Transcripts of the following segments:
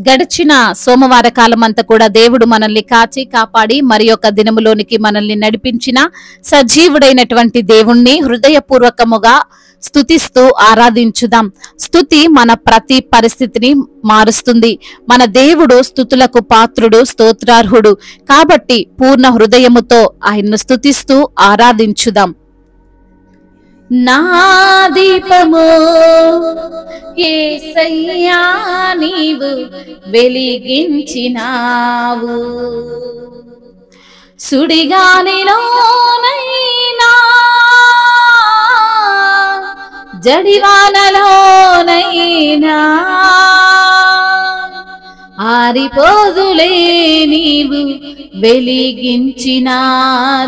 గడిచిన సోమవార కాలం అంతా కూడా దేవుడు మనల్ని కాచి కాపాడి మరి యొక్క దినములోనికి మనల్ని నడిపించిన సజీవుడైనటువంటి దేవుణ్ణి హృదయపూర్వకముగా స్తుతిస్తూ ఆరాధించుదాం. స్తుతి మన ప్రతి పరిస్థితిని మారుస్తుంది. మన దేవుడు స్తుతులకు పాత్రుడు, స్తోత్రార్హుడు. కాబట్టి పూర్ణ హృదయముతో ఆయన్ను స్తుతిస్తూ ఆరాధించుదాం. నా దీపము యేసయ్యా నీవు వెలిగించినావు, సుడిగాలిలోనైనా జడివానలోనైనా ఆరిపోదులే నీవు వెలిగించిన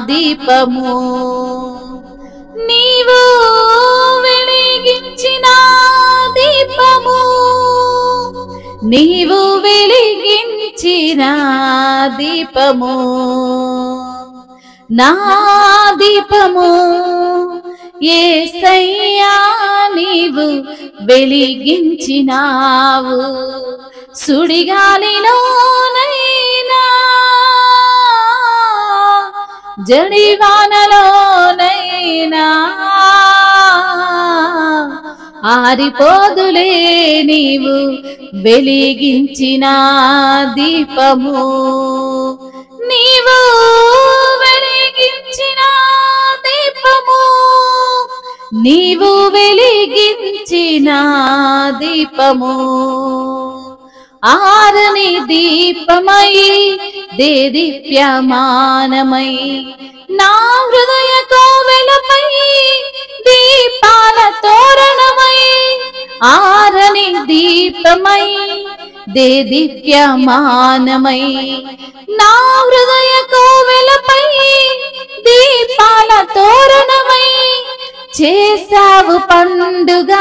దీపము. నీవు వెలిగించిన దీపము, నీవు వెలిగించిన దీపము, నా దీపము యేసయ్యా నీవు వెలిగించినావు, సుడిగాలిలోనైనా జడివానలోనైనా ఆరిపోదులే నీవు వెలిగించిన దీపము. నీవు వెలిగించిన దీపము, నీవు వెలిగించిన దీపము, ఆరని దీపమై దేదీప్యమానమై నా హృదయ కోవెలపై దీపాల తోరణమై, ఆరని దీపమై దేదీప్యమానమై నా హృదయ కోవెలపై దీపాల తోరణమై చేసావు పండుగ,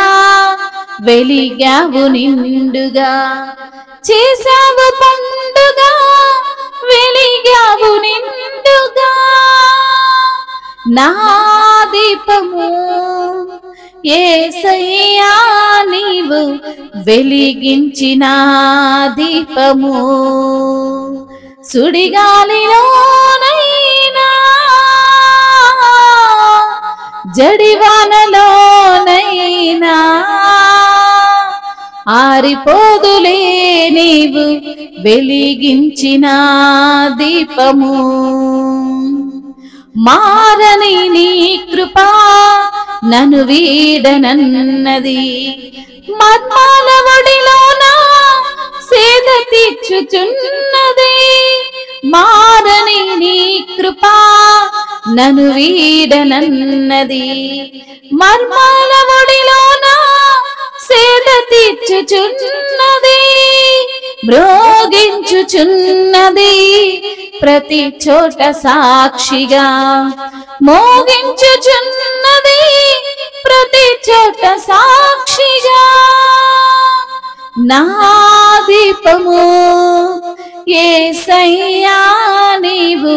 వెలిగావు నిండుగా, చేసావు పండుగ, వెలిగావు నిండుగా, నా దీపము యేసయ్యా నీవు వెలిగించిన దీపము, సుడిగాలిలోనైనా జడివానలోనైనా ఆరిపోదులే నీవు వెలిగించిన దీపము. మారని నీ కృపా నన్ను వీడనన్నది, మర్మాల ఒడిలోన సేద తీర్చుచున్నది, మారని నీ కృపా నన్ను వీడనన్నది, మర్మాల ఒడిలోన సేద తీర్చుచున్నది, మ్రోగించుచున్నది ప్రతి చోట సాక్షిగా, మోగించుచున్నది ప్రతి చోట సాక్షిగా, నా దీపము యేసయ్యా నీవు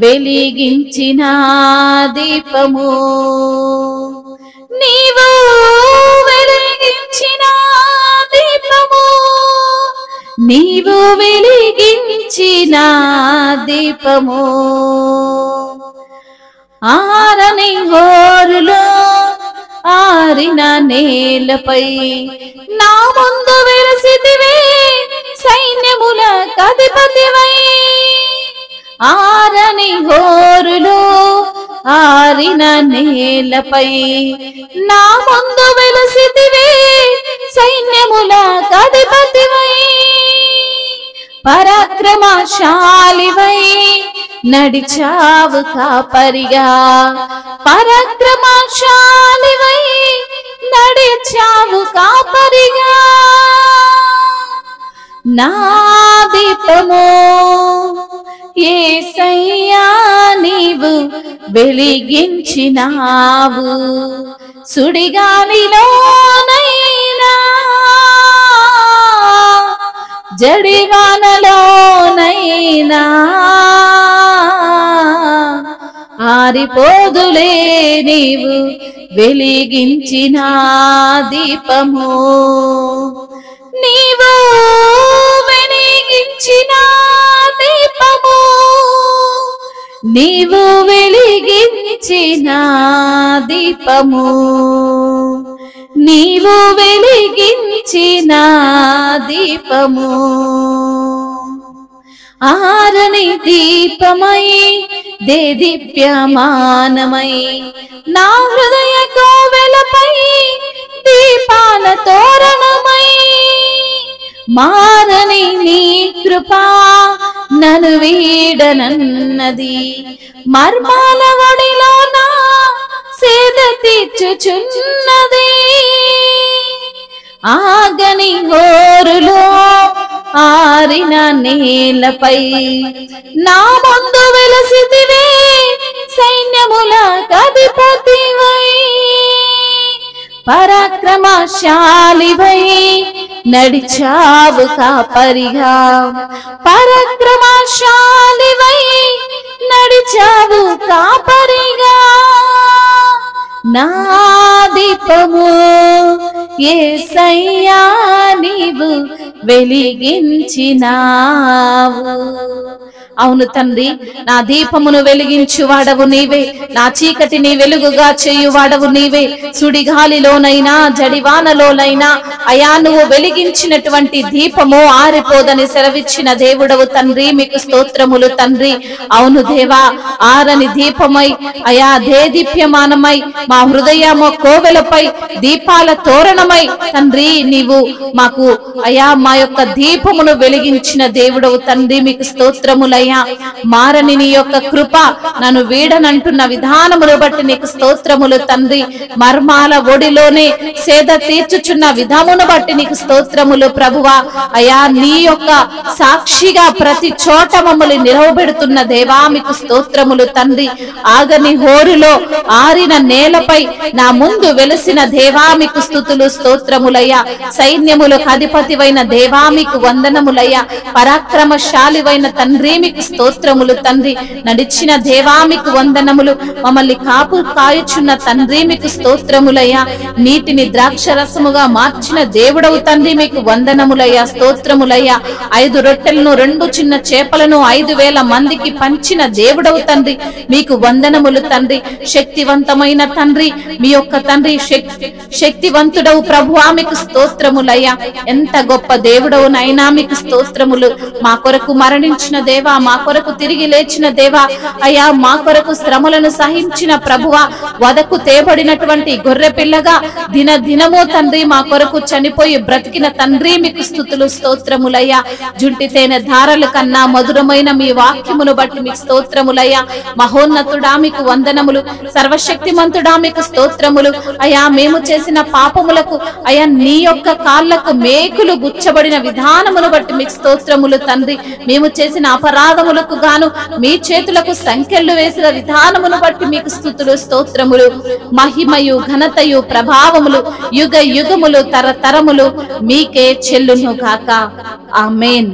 వెలిగించిన దీపము, నీవు వెలిగించిన దీపము, నీవు వెలిగించిన దీపము, ఆరని హోరులో ఆరిన నేలపై నా ముందు వెలసితివే సైన్యముల అధిపతివై, ఆరని హోరులో ఆరిన నేలపై నా ముందు వెలసితివే సైన్యముల అధిపతివై, పరాక్రమశాలివై నడిచావు కాపరిగా, పరాక్రమశాలివై నడిచావు కాపరిగా, నా దీపము యేసయ్యా నీవు వెలిగించినావు, సుడిగాలిలోనైనా జడివానలోనైనా ఆరిపోదులే నీవు వెలిగించిన దీపము. నీవు నీవు వెలిగించిన దీపము, నీవు వెలిగించిన దీపము, ఆరని దీపమై దేదీప్యమానమై నా హృదయ కోవెలపై దీపాల తోరణమై, మారని నీ కృపా నన్ను వీడనన్నది, మర్మాల ఒడిలో నా సేద తీర్చుచున్నది, ఆగని హోరులో ఆరిన నేలపై నా ముందు వెలసితివే, సైన్యముల అధిపతివై, పరాక్రమశాలివై నడిచావు కాపరిగా, పరాక్రమశాలివై నడిచావు కాపరిగా, నా దీపము యేసయ్యా నీవు వెలిగించినావు. అవును తండ్రి, నా దీపమును వెలిగించు వాడవు నీవే, నా చీకటిని వెలుగుగా చేయు వాడవు నీవే. సుడిగాలిలోనైనా జడివానలోనైనా అయా నువ్వు వెలిగించినటువంటి దీపము ఆరిపోదని సెలవిచ్చిన దేవుడవు తండ్రి, మీకు స్తోత్రములు తండ్రి. అవును దేవా, ఆరని దీపమై అయా దేదీప్యమానమై మా హృదయము కోవెలపై దీపాల తోరణమై తండ్రి నీవు మాకు అయా మా యొక్క దీపమును వెలిగించిన దేవుడవు తండ్రి, మీకు స్తోత్రములయ్యా. మారని నీ యొక్క కృప నన్ను వీడనంటున్న విధానమును బట్టి నీకు స్తోత్రములు తండ్రి. మర్మాల ఒడిలోనే సేద తీర్చుచున్న విధమును బట్టి నీకు స్తోత్రములు ప్రభువా. అయా నీ యొక్క సాక్షిగా ప్రతి చోట మమ్మల్ని నిలవబెడుతున్న దేవా, మీకు స్తోత్రములు తండ్రి. ఆగని హోరులో ఆరిన నేలపై నా ముందు వెలసిన దేవా, మీకు స్తుతులు స్తోత్రములయ్యా. సైన్యములకు అధిపతివైన దేవా, మీకు వందనములయ్యా. పరాక్రమశాలివైన తండ్రి, మీకు స్తోత్రములు తండ్రి. నడిచిన దేవా, మీకు వందనములు. మమ్మల్ని కాయుచున్న తండ్రి, మీకు స్తోత్రములయ్యా. నీటిని ద్రాక్ష రసముగా మార్చిన దేవుడవు తండ్రి, మీకు వందనములయ్యా, స్తోత్రములయ్యా. 5 రొట్టెలను 2 చిన్న చేపలను 5,000 మందికి పంచిన దేవుడవు తండ్రి, మీకు వందనములు తండ్రి. శక్తివంతమైన తండ్రి, మీ యొక్క తండ్రి శక్తివంతుడవు ప్రభువా, మీకు స్తోత్రములయ్యా. ఎంత గొప్ప దేవుడవు నైనా, మీకు స్తోత్రములు. మా కొరకు మరణించిన దేవా, మా కొరకు తిరిగి లేచిన దేవా, అయ్యా మా కొరకు శ్రమలను సహించిన ప్రభువా, వదకు తేబడినటువంటి గొర్రె పిల్లగా దినదినము తండ్రి మా కొరకు చనిపోయి బ్రతికిన తండ్రి, మీకు స్తుతులు స్తోత్రములయ్యా. జుంటి తేనె ధారల కన్నా మధురమైన మీ వాక్యమును బట్టి మీకు స్తోత్రములయ్యా. మహోన్నతుడా, మీకు వందనములు. సర్వశక్తిమంతుడా, మీకు స్తోత్రములు. అయ్యా మేము చేసిన పాపములకు అయ్యా నీ యొక్క కాళ్ళకు మేకులు గుచ్చబడిన విధానమును బట్టి మీకు స్తోత్రములు తండ్రి. మేము చేసిన అపరాధములకు గాను మీ చేతులకు సంకెళ్ళు వేసిన విధానమును బట్టి మీకు స్తుతులు స్తోత్రములు. మహిమయు ఘనతయు ప్రభావములు యుగ యుగములు తరతరములు మీకే చెల్లును గాక. ఆమేన్.